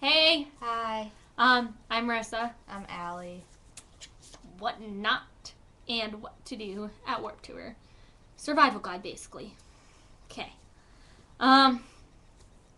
Hey, Hi, I'm Marissa. I'm Allie. What not and what to do at Warp Tour. Survival guide, basically. Okay.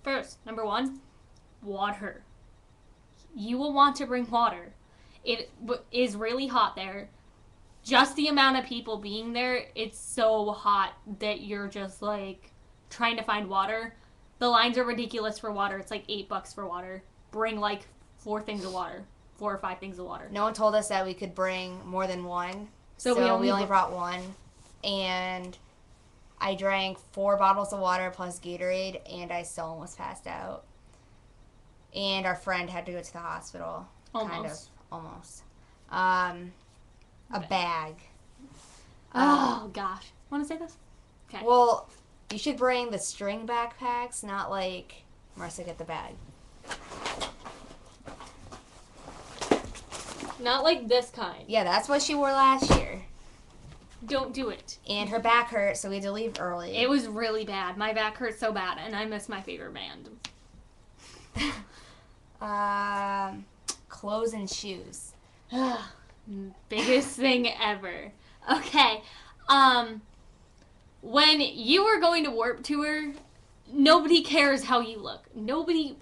First, number one, water. You will want to bring water. It is really hot there. Just the amount of people being there, it's so hot that you're just like trying to find water. The lines are ridiculous for water. It's like $8 for water. Bring like 4 or 5 things of water. No one told us that we could bring more than one, So we only brought one. And I drank 4 bottles of water plus Gatorade, and I still almost passed out. And our friend had to go to the hospital. Almost. Almost. A bag. Oh, gosh. Want to say this? Okay. Well, you should bring the string backpacks, not like Marissa get the bag. Not like this kind. Yeah, that's what she wore last year. Don't do it. And her back hurt, so we had to leave early. It was really bad. My back hurt so bad, and I miss my favorite band. Clothes and shoes. Biggest thing ever. Okay. When you are going to Warp Tour, nobody cares how you look. Nobody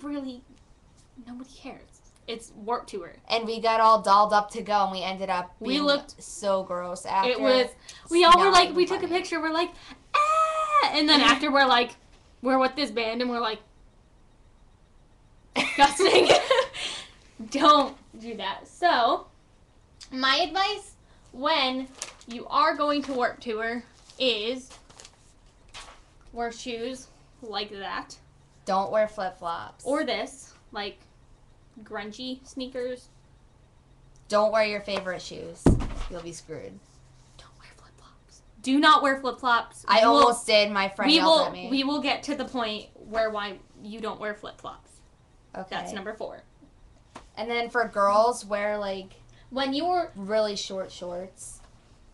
cares. It's Warp Tour. And we got all dolled up to go, and we ended up being looked so gross after. It was. We all were like, we took a picture. We're like, ah, and then after we're like, we're with this band, and we're like, disgusting. Don't do that. So, my advice when you are going to Warp Tour is wear shoes like that, Don't wear flip-flops. or this, like grungy sneakers. Don't wear your favorite shoes. You'll be screwed. Don't wear flip-flops. Do not wear flip-flops. I almost did. My friend yelled at me. We will get to the point why you don't wear flip-flops. Okay. That's number 4. And then for girls, wear like When you're really short shorts.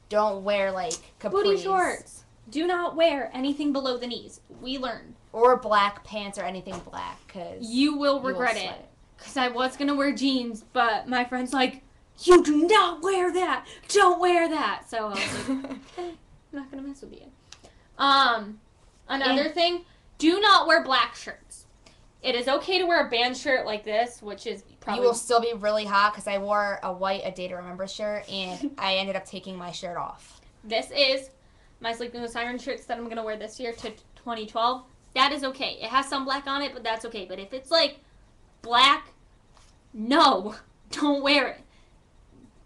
Don't wear like capris. booty shorts, do not wear anything below the knees. We learned. Or black pants or anything black, because You will regret it. Because I was going to wear jeans, but my friend's like, you do not wear that. Don't wear that. So I was like, okay, I'm not going to mess with you. Another thing, do not wear black shirts. It is okay to wear a band shirt like this, which is probably... You will still be really hot, because I wore a white A Day to Remember shirt, and I ended up taking my shirt off. This is my Sleeping with Sirens shirts that I'm going to wear this year to 2012. That is okay. It has some black on it, but that's okay. But if it's like black, no, don't wear it.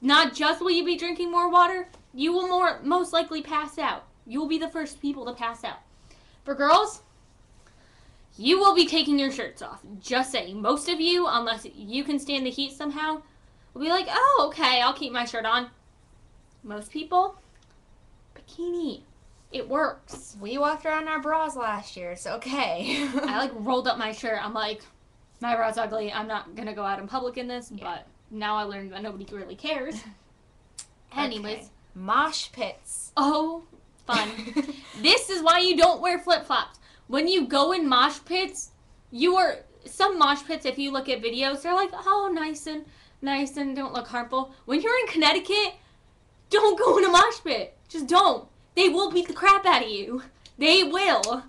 Not just will you be drinking more water, you will most likely pass out. You will be the first people to pass out. For girls, you will be taking your shirts off. Just saying. Most of you, unless you can stand the heat somehow, will be like, oh, okay, I'll keep my shirt on. Most people, bikini. It works. We walked around in our bras last year, so okay. I like rolled up my shirt. I'm like, my bra's ugly. I'm not going to go out in public in this, but now I learned that nobody really cares. Anyways. Okay. Mosh pits. Oh, fun. This is why you don't wear flip-flops. When you go in mosh pits, some mosh pits, if you look at videos, they're like, oh, nice and don't look harmful. When you're in Connecticut, don't go in a mosh pit. Just don't. They will beat the crap out of you. They will.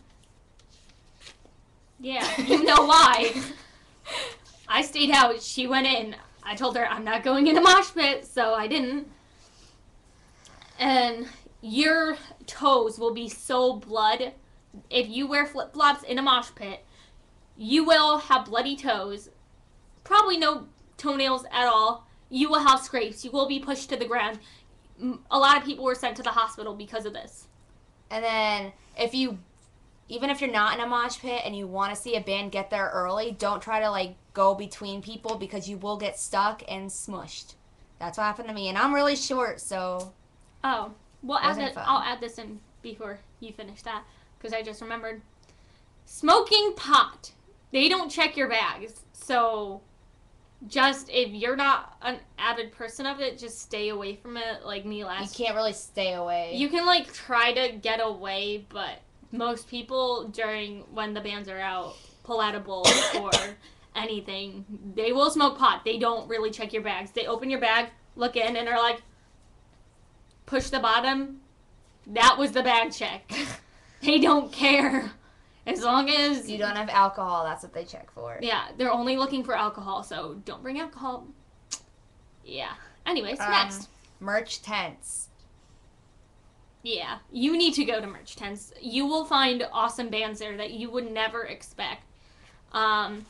Yeah, you know why. I stayed out. She went in. I told her I'm not going in a mosh pit, so I didn't. And your toes will be so blood. If you wear flip-flops in a mosh pit, you will have bloody toes. Probably no toenails at all. You will have scrapes. You will be pushed to the ground. A lot of people were sent to the hospital because of this. And then even if you're not in a mosh pit and you want to see a band get there early, don't try to like go between people, because you will get stuck and smushed. That's what happened to me, and I'm really short, so. Oh, well, Wasn't fun. I'll add this in before you finish that, because I just remembered. Smoking pot. They don't check your bags, so just if you're not an avid person of it, just stay away from it. Like me last. You can't really stay away. You can like try to get away, but most people when the bands are out pull out a bowl or anything. They will smoke pot. They don't really check your bags. They open your bag, look in, and are like, push the bottom. That was the bag check. They don't care. As long as You don't have alcohol, that's what they check for. Yeah, they're only looking for alcohol, so don't bring alcohol. Yeah. Anyways, next. Merch tents. Yeah, you need to go to merch tents. You will find awesome bands there that you would never expect. And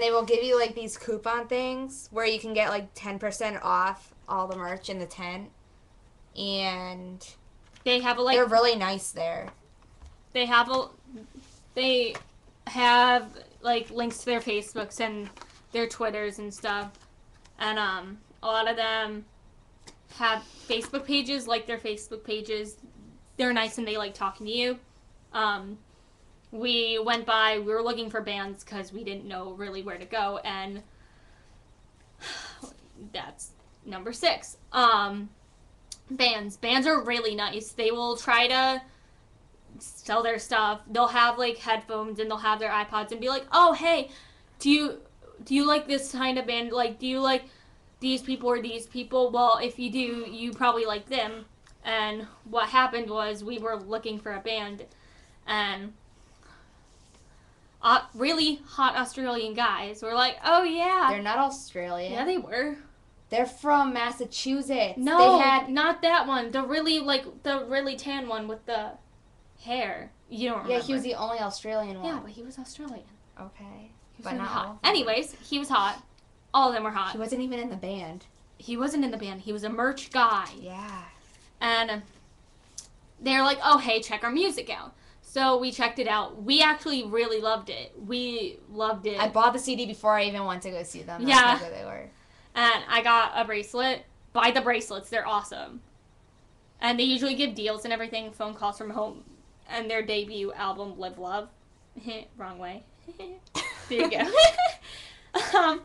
they will give you like these coupon things where you can get like 10% off all the merch in the tent. And They have they're really nice there. they have like links to their Facebooks and their Twitters and stuff. And a lot of them have Facebook pages, like their Facebook pages. They're nice and they like talking to you. We were looking for bands because we didn't know really where to go, and that's number 6. Bands are really nice. They will try to sell their stuff. They'll have like headphones and they'll have their iPods and be like, oh hey, do you like this kind of band? Like, do you like these people or these people? Well, if you do, you probably like them. And what happened was we were looking for a band, and really hot Australian guys were like, oh yeah. They're not Australian. Yeah, they were. They're from Massachusetts. No, They had not that one. The really tan one with the hair. You don't remember. Yeah, he was the only Australian one. Yeah, but he was Australian. Okay. He was But really not hot. all of them. Anyways, he was hot. All of them were hot. He wasn't even in the band. He wasn't in the band. He was a merch guy. Yeah. And they're like, oh, hey, check our music out. So we checked it out. We actually really loved it. We loved it. I bought the CD before I even went to go see them. That's Yeah. how good they were. And I got a bracelet. Buy the bracelets. They're awesome. And they usually give deals and everything. Phone calls from home. And their debut album, Live Love. Wrong way. There you go.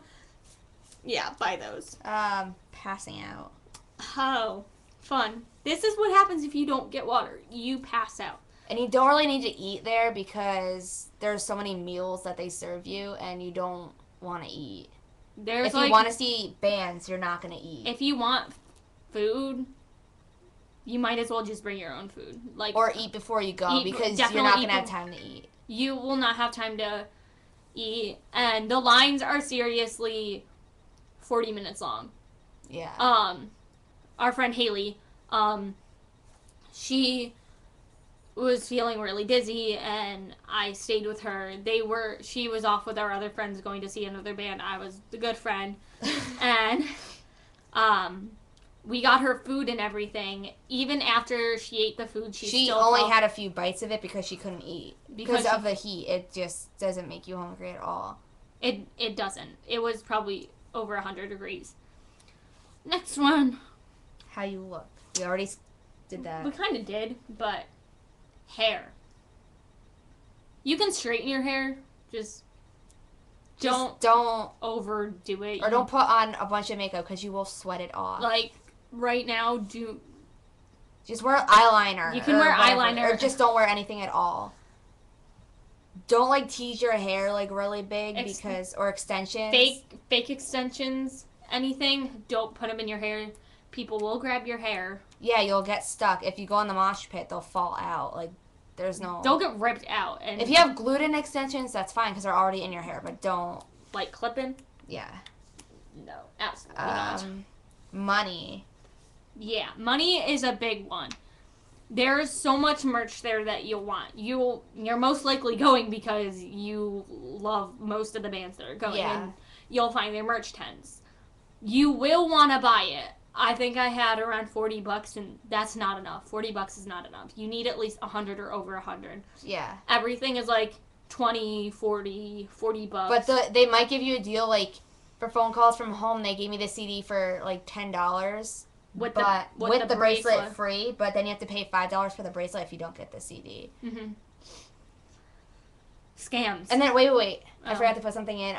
Yeah, buy those. Passing out. Oh, fun. This is what happens if you don't get water. You pass out. And you don't really need to eat there because there's so many meals that they serve you and you don't want to eat. There's If you want to see bands, you're not going to eat. If you want food, you might as well just bring your own food. Like, or eat before you go because you're not going to have time to eat. You will not have time to eat. And the lines are seriously 40 minutes long. Yeah. Our friend Haley, she was feeling really dizzy and I stayed with her. She was off with our other friends going to see another band. I was the good friend. And we got her food and everything. Even after she ate the food, she still only had a few bites of it because she couldn't eat. Because Because of the heat, it just doesn't make you hungry at all. It doesn't. It was probably over 100 degrees. Next one. How you look. We already did that. We kind of did, but hair. You can straighten your hair. Just don't overdo it. Or don't put on a bunch of makeup because you will sweat it off. Like right now, just wear eyeliner. You can wear whatever, eyeliner. or just don't wear anything at all. Don't like tease your hair like really big or extensions. fake extensions. Anything. Don't put them in your hair. People will grab your hair. Yeah, you'll get stuck. If you go in the mosh pit, they'll fall out. Like, there's no... They'll get ripped out. And if you have glued-in extensions, that's fine because they're already in your hair, but don't... Like clipping? Yeah. No, absolutely not. Money. Yeah, money is a big one. There's so much merch there that you'll want. You're most likely going because you love most of the bands that are going. Yeah. And you'll find their merch tents. You will want to buy it. I think I had around $40 and that's not enough. $40 is not enough. You need at least 100 or over 100. Yeah. Everything is like 20, 40, $40. But they might give you a deal, like, for phone calls from home, they gave me the CD for, like, $10. With the bracelet free, but then you have to pay $5 for the bracelet if you don't get the CD. Mm-hmm. Scams. And then, wait. I forgot to put something in.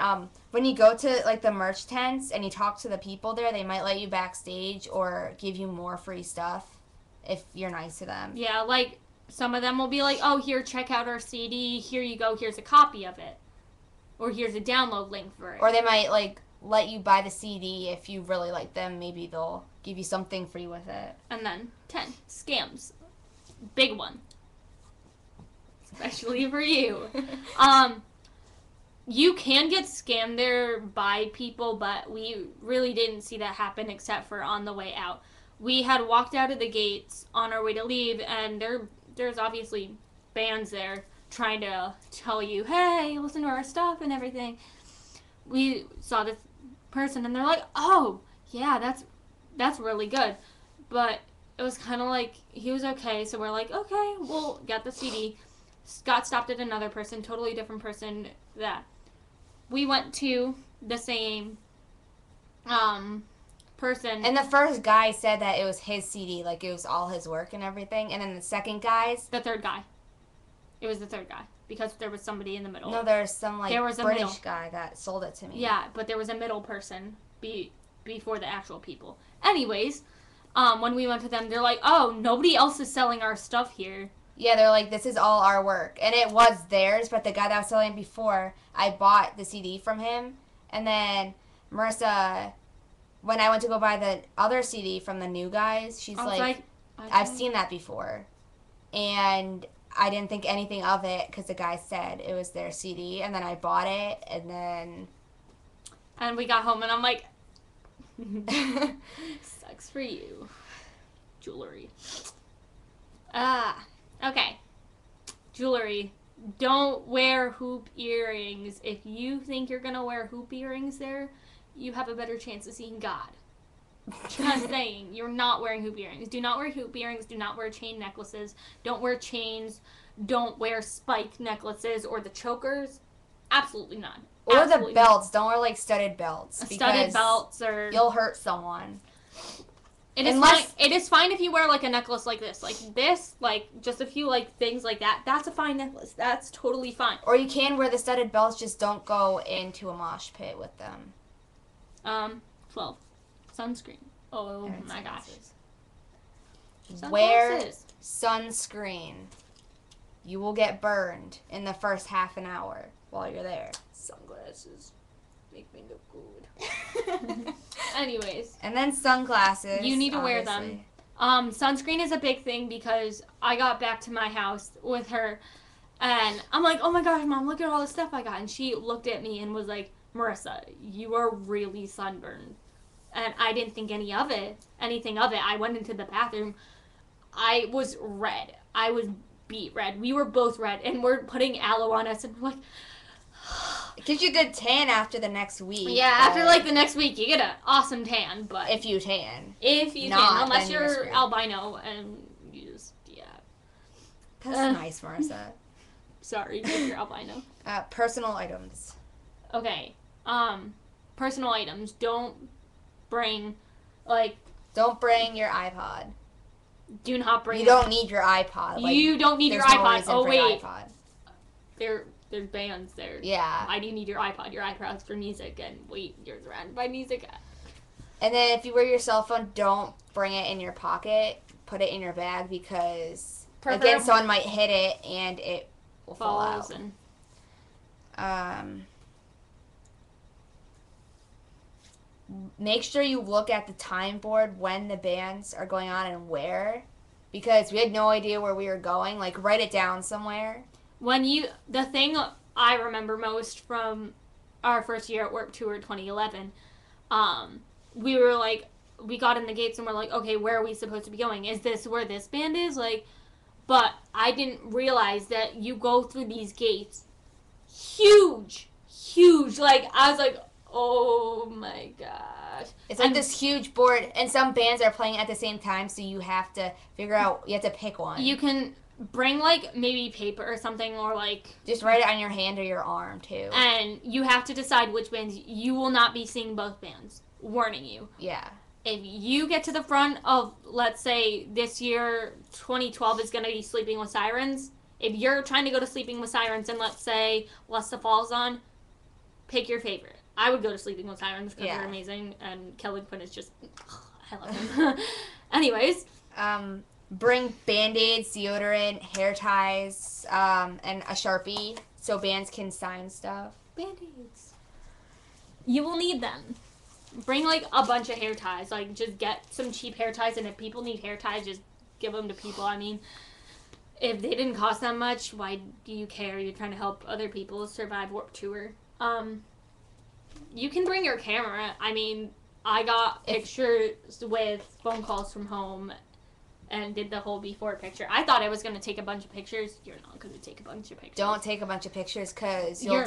When you go to, like, the merch tents and you talk to the people there, they might let you backstage or give you more free stuff if you're nice to them. Yeah, like, some of them will be like, oh, here, check out our CD. Here you go. Here's a copy of it. or here's a download link for it. Or they might, like, let you buy the CD if you really like them. Maybe they'll give you something free with it. And then 10, scams. Big one. Especially for you. You can get scammed there by people, but we really didn't see that happen except for on the way out. We had walked out of the gates on our way to leave, and there's obviously bands there trying to tell you, hey, listen to our stuff and everything. We saw this person, and they're like, oh, yeah, that's really good. But it was kind of like, he was okay, so we're like, okay, we'll get the CD. Scott stopped at another person, totally different person, that we went to the same person. And the first guy said that it was his CD, like it was all his work and everything. And then the second guy's... The third guy. It was the third guy. Because there was somebody in the middle. No, there's some, like, there was a British middle guy that sold it to me. Yeah, but there was a middle person before the actual people. Anyways, when we went to them, they're like, oh, nobody else is selling our stuff here. Yeah, they're like, this is all our work. And it was theirs, but the guy that was selling before, I bought the CD from him. And then Marissa, when I went to go buy the other CD from the new guys, she's like, I've seen that before. And I didn't think anything of it because the guy said it was their CD. And then I bought it, and then... And we got home, and I'm like, sucks for you. Jewelry. Okay. Jewelry. Don't wear hoop earrings. If you think you're going to wear hoop earrings there, you have a better chance of seeing God. Just saying. You're not wearing hoop earrings. Do not wear hoop earrings. Do not wear chain necklaces. Don't wear chains. Don't wear spike necklaces or the chokers. Absolutely none. Or Absolutely the belts. Don't wear, like, studded belts. Studded belts or... You'll hurt someone. It is fine if you wear, like, a necklace like this. Like, this, like, just a few, like, things like that. That's a fine necklace. That's totally fine. Or you can wear the studded belts, just don't go into a mosh pit with them. 12. Sunscreen. Oh, my gosh. Wear sunscreen. You will get burned in the first half an hour while you're there. Sunglasses make me look good. Anyways. And then sunglasses. You need to wear them. Sunscreen is a big thing because I got back to my house with her and I'm like, oh my gosh, Mom, look at all the stuff I got. And she looked at me and was like, Marissa, you are really sunburned. And I didn't think anything of it. I went into the bathroom. I was red. I was beet red. We were both red. And we're putting aloe on us. And we're like... It gives you a good tan after the next week. Yeah, after like the next week, you get an awesome tan. But if you tan. If you tan. Unless you're albino and you just, yeah. That's nice, Marissa. Sorry if you're albino. Personal items. Okay. Personal items. Don't bring, like... Don't bring your iPod. Do not bring... You don't need your iPod. Like, you don't need your iPod. No wait. iPod. There's bands there. Yeah. Why do you need your iPod? Your iPod's for music, and wait, you're surrounded by music. And then if you wear your cell phone, don't bring it in your pocket. Put it in your bag because, again, someone might hit it and it will fall out. Make sure you look at the time board when the bands are going on and where, because we had no idea where we were going. Like, write it down somewhere. The thing I remember most from our first year at Warped Tour 2011, we were like, we got in the gates and we're like, okay, where are we supposed to be going? Is this where this band is? Like, but I didn't realize that you go through these gates, huge, like, I was like, oh my gosh. It's like this huge board, and some bands are playing at the same time, so you have to figure out, you have to pick one. You can bring, like, maybe paper or something, or, like... Just write it on your hand or your arm, too. And you have to decide which bands. You will not be seeing both bands. Warning you. Yeah. If you get to the front of, let's say, this year, 2012 is going to be Sleeping with Sirens. If you're trying to go to Sleeping with Sirens and, let's say, Lust Falls on, pick your favorite. I would go to Sleeping with Sirens because they're amazing, and Kelly Quinn is just... I love him. Anyways. Bring Band-Aids, deodorant, hair ties, and a Sharpie so bands can sign stuff. Band-Aids. You will need them. Bring, like, a bunch of hair ties. Like, just get some cheap hair ties, and if people need hair ties, just give them to people. I mean, if they didn't cost that much, why do you care? You're trying to help other people survive Warped Tour. You can bring your camera. I mean, I got pictures with phone calls from home and did the whole before picture. I thought I was going to take a bunch of pictures. You're not going to take a bunch of pictures. Don't take a bunch of pictures because You're